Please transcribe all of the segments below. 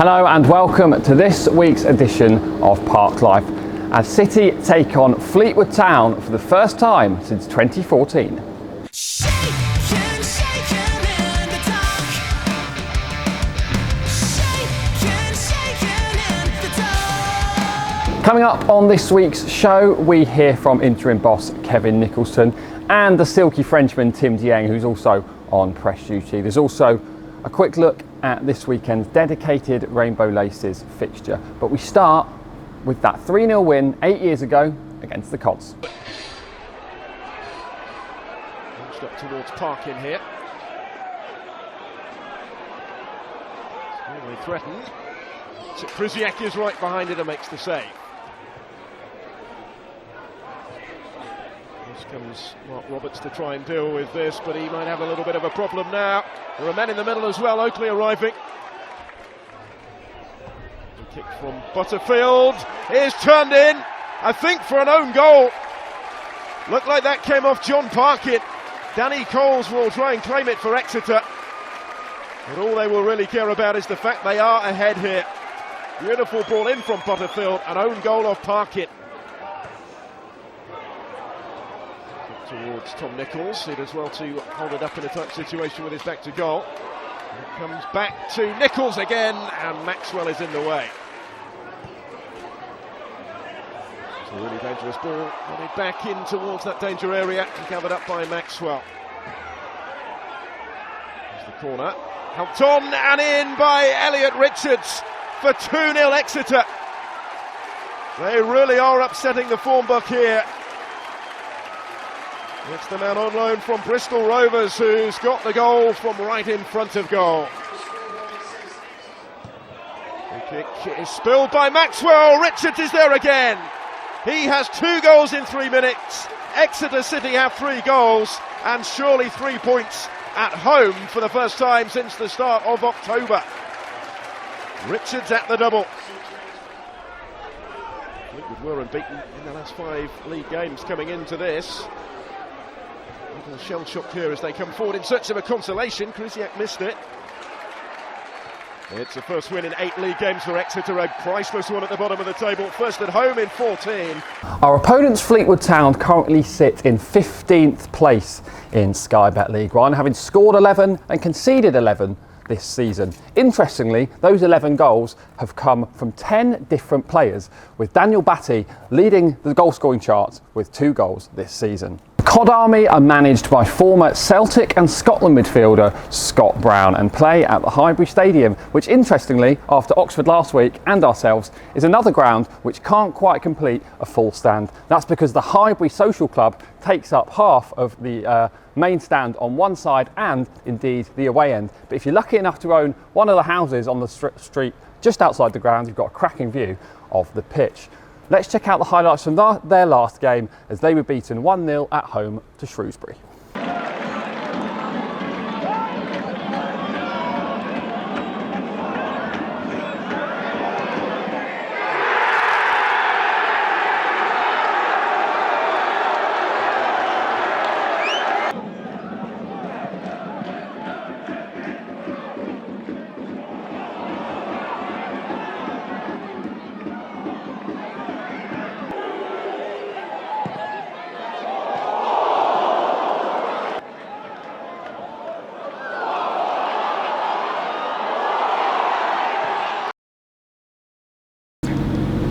Hello and welcome to this week's edition of Park Life as City take on Fleetwood Town for the first time since 2014. Coming up on this week's show, we hear from interim boss Kevin Nicholson and the silky Frenchman Tim Dieng, who's also on press duty. There's also a quick look at this weekend's dedicated Rainbow Laces fixture. But we start with that 3-0 win 8 years ago against the Cods. Launched up towards Parkin here. Really threatened. So Krzyzak is right behind it and makes the save. Here comes Mark Roberts to try and deal with this, but he might have a little bit of a problem now. There are men in the middle as well, Oakley arriving. The kick from Butterfield is turned in, I think, for an own goal. Looked like that came off John Parkin. Danny Coles will try and claim it for Exeter. But all they will really care about is the fact they are ahead here. Beautiful ball in from Butterfield, an own goal of Parkin. Towards Tom Nichols, he does well to hold it up in a tight situation with his back to goal. It comes back to Nichols again, and Maxwell is in the way. It's a really dangerous ball, running back in towards that danger area, and gathered up by Maxwell. There's the corner, helped on and in by Elliot Richards for 2-0 Exeter. They really are upsetting the form book here. It's the man on loan from Bristol Rovers who's got the goal from right in front of goal. The kick is spilled by Maxwell. Richards is there again. He has 2 goals in 3 minutes. Exeter City have 3 goals and surely 3 points at home for the first time since the start of October. Richards at the double. Fleetwood were unbeaten in the last 5 league games coming into this. A little shell-shocked here as they come forward in search of a consolation. Krzyzak missed it. It's the first win in 8 league games for Exeter, a priceless one at the bottom of the table. First at home in 14. Our opponents, Fleetwood Town, currently sit in 15th place in Sky Bet League One, having scored 11 and conceded 11 this season. Interestingly, those 11 goals have come from 10 different players, with Daniel Batty leading the goal scoring charts with 2 goals this season. Cod Army are managed by former Celtic and Scotland midfielder Scott Brown and play at the Highbury Stadium, which interestingly, after Oxford last week and ourselves, is another ground which can't quite complete a full stand. That's because the Highbury Social Club takes up half of the main stand on one side and indeed the away end. But if you're lucky enough to own one of the houses on the street just outside the ground, you've got a cracking view of the pitch. Let's check out the highlights from their last game as they were beaten 1-0 at home to Shrewsbury.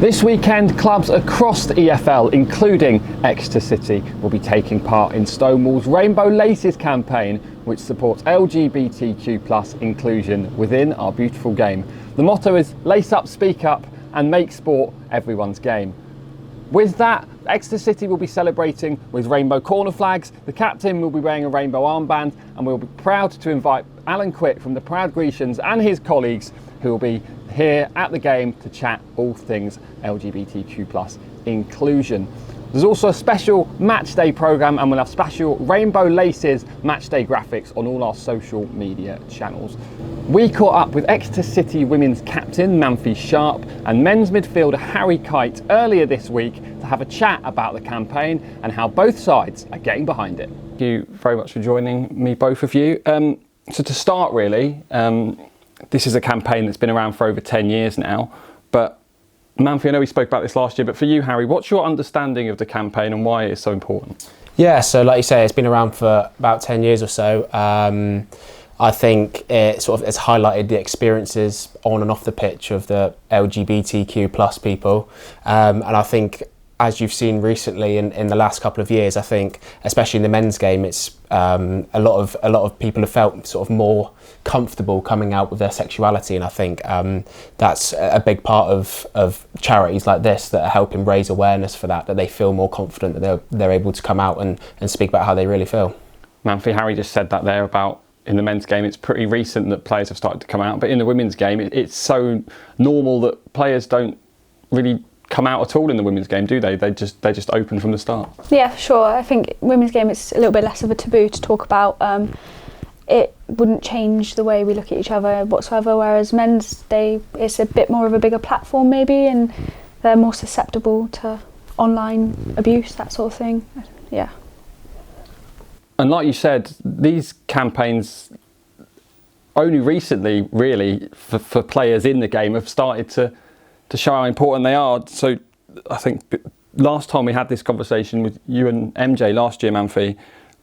This weekend, clubs across the EFL, including Exeter City, will be taking part in Stonewall's Rainbow Laces campaign, which supports LGBTQ+ inclusion within our beautiful game. The motto is lace up, speak up, and make sport everyone's game. With that, Exeter City will be celebrating with rainbow corner flags, the captain will be wearing a rainbow armband, and we'll be proud to invite Alan Quick from the proud Grecians and his colleagues who will be here at the game to chat all things LGBTQ+ inclusion. There's also a special match day programme and we'll have special Rainbow Laces match day graphics on all our social media channels. We caught up with Exeter City women's captain Manfi Sharp and men's midfielder Harry Kite earlier this week to have a chat about the campaign and how both sides are getting behind it. Thank you very much for joining me, both of you. So to start really, this is a campaign that's been around for over 10 years now. But Manfi, I know we spoke about this last year, but for you, Harry, what's your understanding of the campaign and why it is so important? Yeah, so like you say, it's been around for about 10 years or so. I think it sort of has highlighted the experiences on and off the pitch of the LGBTQ plus people. And I think, as you've seen recently in the last couple of years, I think, especially in the men's game, it's a lot of people have felt sort of more comfortable coming out with their sexuality, and I think that's a big part of charities like this that are helping raise awareness for that they feel more confident that they're able to come out and speak about how they really feel. Manfi, Harry just said that there about in the men's game, it's pretty recent that players have started to come out, but in the women's game, it's so normal that players don't really come out at all in the women's game, do they? They're just open from the start. Yeah, for sure. I think women's game is a little bit less of a taboo to talk about. It wouldn't change the way we look at each other whatsoever, whereas men's, it's a bit more of a bigger platform maybe, and they're more susceptible to online abuse, that sort of thing. Yeah. And like you said, these campaigns only recently, really, for players in the game have started to show how important they are. So I think last time we had this conversation with you and MJ last year, Manfi,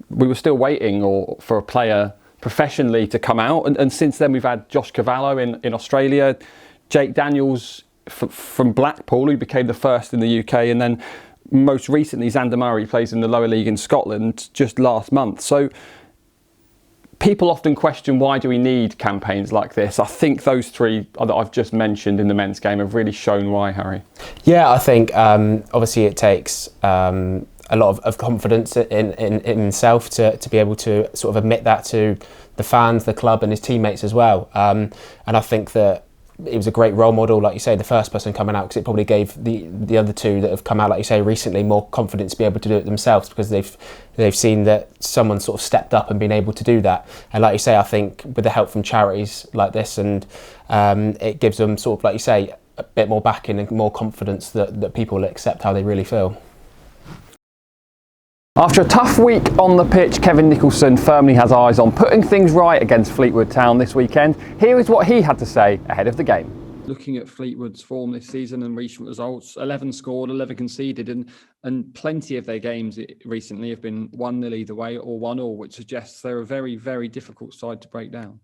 we were still waiting for a player professionally to come out. And since then we've had Josh Cavallo in Australia, Jake Daniels from Blackpool, who became the first in the UK, and then most recently Xander Murray plays in the lower league in Scotland just last month. So people often question, why do we need campaigns like this? I think those three that I've just mentioned in the men's game have really shown why, Harry. Yeah, I think obviously it takes a lot of confidence in himself to be able to sort of admit that to the fans, the club and his teammates as well. And I think that it was a great role model, like you say, the first person coming out, because it probably gave the other two that have come out, like you say, recently, more confidence to be able to do it themselves, because they've seen that someone sort of stepped up and been able to do that. And like you say, I think with the help from charities like this, and it gives them sort of, like you say, a bit more backing and more confidence that people will accept how they really feel. After a tough week on the pitch, Kevin Nicholson firmly has eyes on putting things right against Fleetwood Town this weekend. Here is what he had to say ahead of the game. Looking at Fleetwood's form this season and recent results, 11 scored, 11 conceded, and plenty of their games recently have been 1-0 either way or 1-1, which suggests they're a very, very difficult side to break down.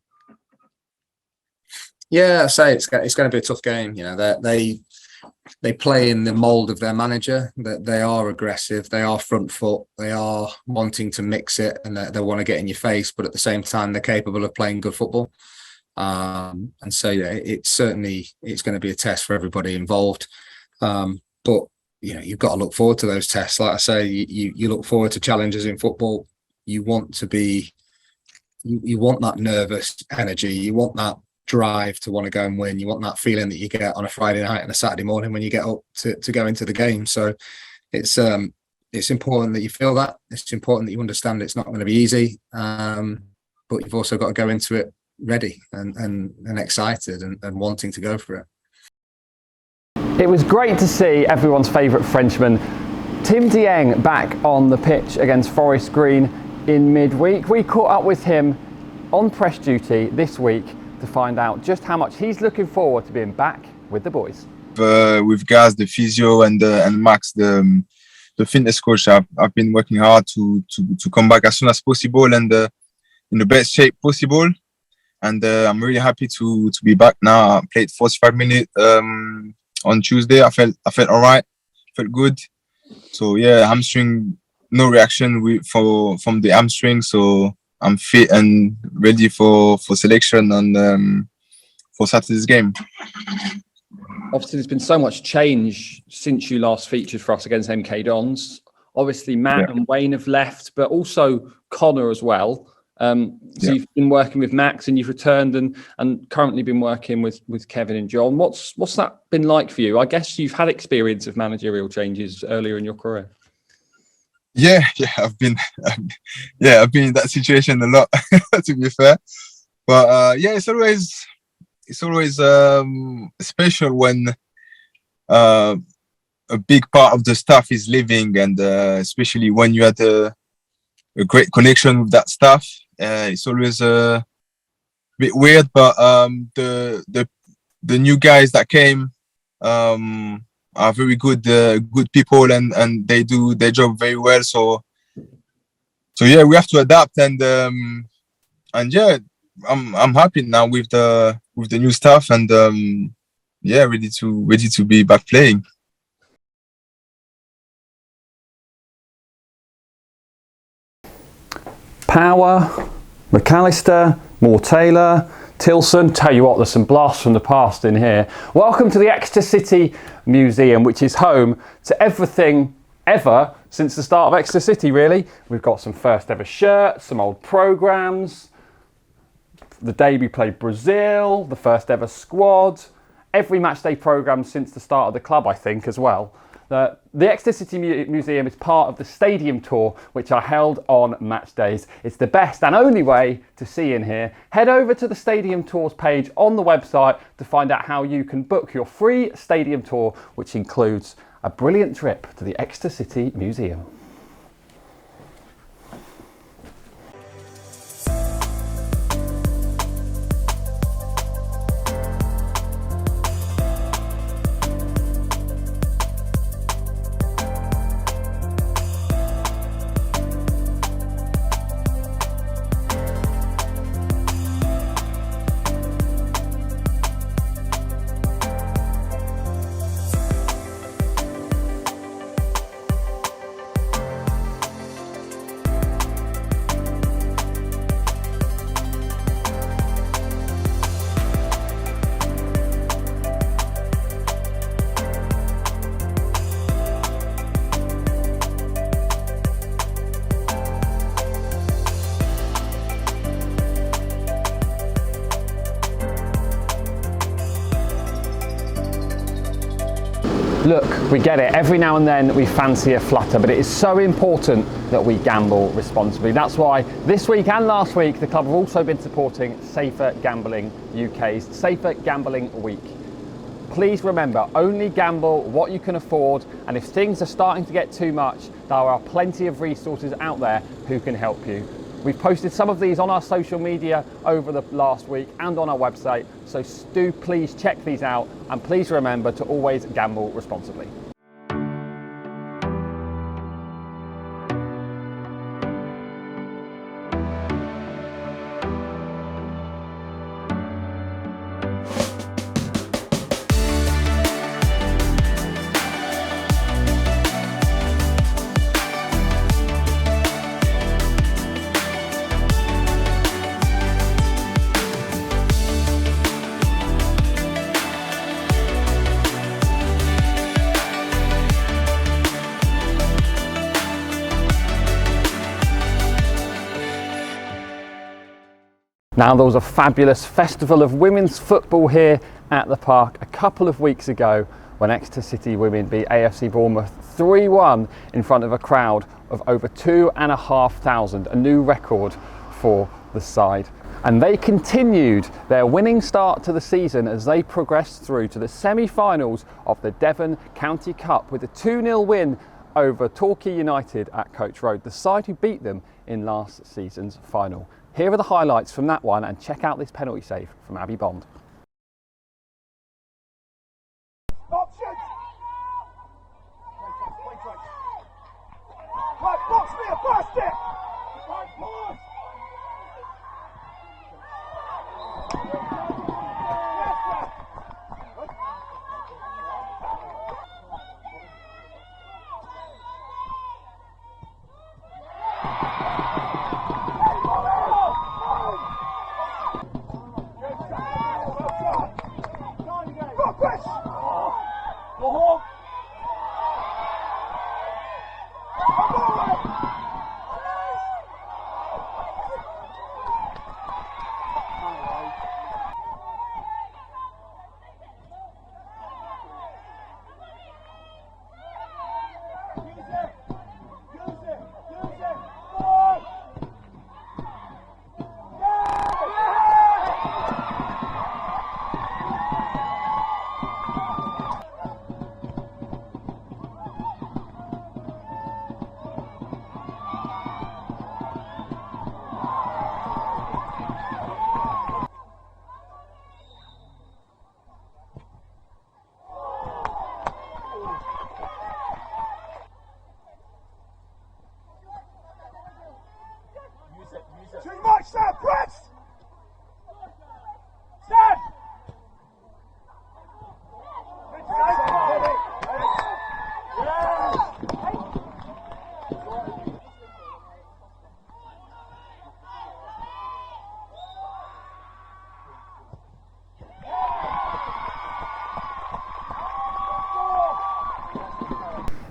Yeah, I say it's going to be a tough game. You know, they play in the mould of their manager. That they are aggressive, they are front foot, they are wanting to mix it, and they want to get in your face. But at the same time, they're capable of playing good football. And so yeah, it's going to be a test for everybody involved. But you know, you've got to look forward to those tests. Like I say, you look forward to challenges in football. You want to be, you want that nervous energy. You want that drive to want to go and win. You want that feeling that you get on a Friday night and a Saturday morning when you get up to go into the game. So it's important that you feel that. It's important that you understand it's not going to be easy, but you've also got to go into it ready and excited and wanting to go for it. It was great to see everyone's favourite Frenchman, Tim Dieng, back on the pitch against Forest Green in midweek. We caught up with him on press duty this week to find out just how much he's looking forward to being back with the boys. With Gaz, the physio, and Max, the fitness coach, I've been working hard to come back as soon as possible and in the best shape possible. And I'm really happy to be back now. I played 45 minutes on Tuesday. I felt all right, felt good. So yeah, hamstring, no reaction from the hamstring. So I'm fit and ready for selection and for Saturday's game. Obviously, there's been so much change since you last featured for us against MK Dons. Obviously, Matt and Wayne have left, but also Connor as well. You've been working with Max and you've returned and currently been working with Kevin and John. What's that been like for you? I guess you've had experience of managerial changes earlier in your career. Yeah, I've been in that situation a lot, to be fair. But it's always special when a big part of the staff is leaving, and especially when you had a great connection with that staff. It's always bit weird, but the new guys that came are very good people, and they do their job very well. So yeah, we have to adapt, and yeah, I'm happy now with the new stuff, and yeah, ready to be back playing. Power, McAllister, Moore Taylor, Tilson. Tell you what, there's some blasts from the past in here. Welcome to the Exeter City Museum, which is home to everything ever since the start of Exeter City, really. We've got some first ever shirts, some old programmes, the day we played Brazil, the first ever squad, every matchday programme since the start of the club, I think, as well. The Exeter City Museum is part of the Stadium Tour, which are held on match days. It's the best and only way to see in here. Head over to the Stadium Tours page on the website to find out how you can book your free Stadium Tour, which includes a brilliant trip to the Exeter City Museum. Look, we get it. Every now and then we fancy a flutter, but it is so important that we gamble responsibly. That's why this week and last week, the club have also been supporting Safer Gambling UK's Safer Gambling Week. Please remember, only gamble what you can afford, and if things are starting to get too much, there are plenty of resources out there who can help you. We've posted some of these on our social media over the last week and on our website, so do please check these out, and please remember to always gamble responsibly. Now, there was a fabulous festival of women's football here at the park a couple of weeks ago when Exeter City women beat AFC Bournemouth 3-1 in front of a crowd of over 2,500, a new record for the side. And they continued their winning start to the season as they progressed through to the semi-finals of the Devon County Cup with a 2-0 win over Torquay United at Coach Road, the side who beat them in last season's final. Here are the highlights from that one, and check out this penalty save from Abby Bond.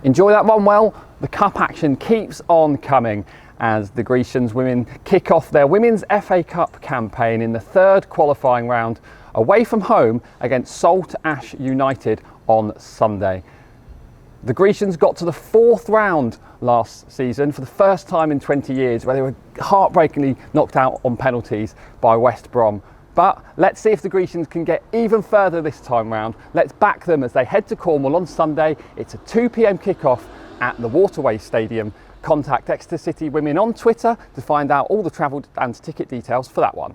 Enjoy that one. Well, the cup action keeps on coming as the Grecians women kick off their Women's FA Cup campaign in the third qualifying round away from home against Salt Ash United on Sunday. The Grecians got to the fourth round last season for the first time in 20 years, where they were heartbreakingly knocked out on penalties by West Brom. But let's see if the Grecians can get even further this time round. Let's back them as they head to Cornwall on Sunday. It's a 2 p.m. kickoff at the Waterway Stadium. Contact Exeter City Women on Twitter to find out all the travel and ticket details for that one.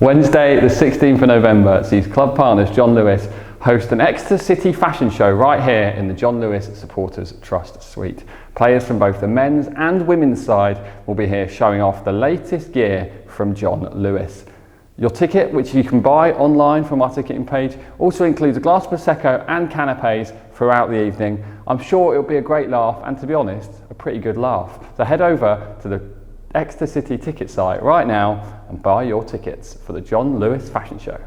Wednesday the 16th of November sees club partners John Lewis host an Exeter City fashion show right here in the John Lewis Supporters Trust Suite. Players from both the men's and women's side will be here showing off the latest gear from John Lewis. Your ticket, which you can buy online from our ticketing page, also includes a glass Prosecco and canapes throughout the evening. I'm sure it'll be a great laugh and, to be honest, a pretty good laugh. So head over to the Exeter City ticket site right now and buy your tickets for the John Lewis Fashion Show.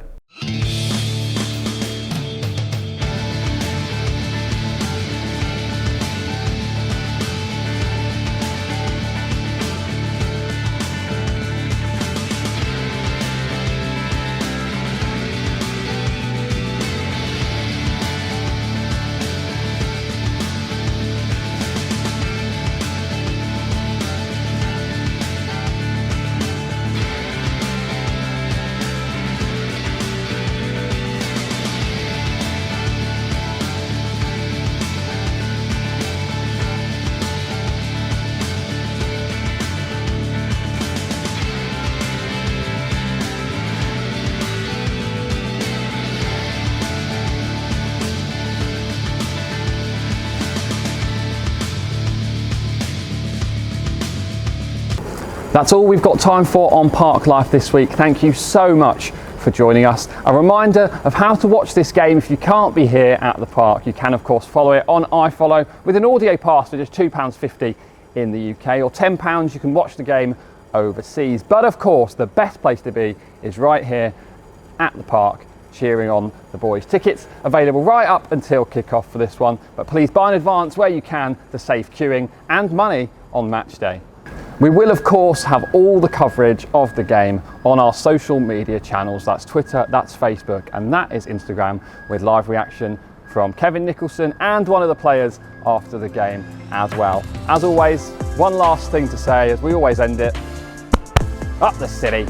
That's all we've got time for on Park Life this week. Thank you so much for joining us. A reminder of how to watch this game if you can't be here at the park. You can of course follow it on iFollow with an audio pass for just £2.50 in the UK, or £10 you can watch the game overseas. But of course the best place to be is right here at the park cheering on the boys. Tickets available right up until kick-off for this one, but please buy in advance where you can to save queuing and money on match day. We will of course have all the coverage of the game on our social media channels. That's Twitter, that's Facebook, and that is Instagram, with live reaction from Kevin Nicholson and one of the players after the game as well. As always, one last thing to say as we always end it: up the city.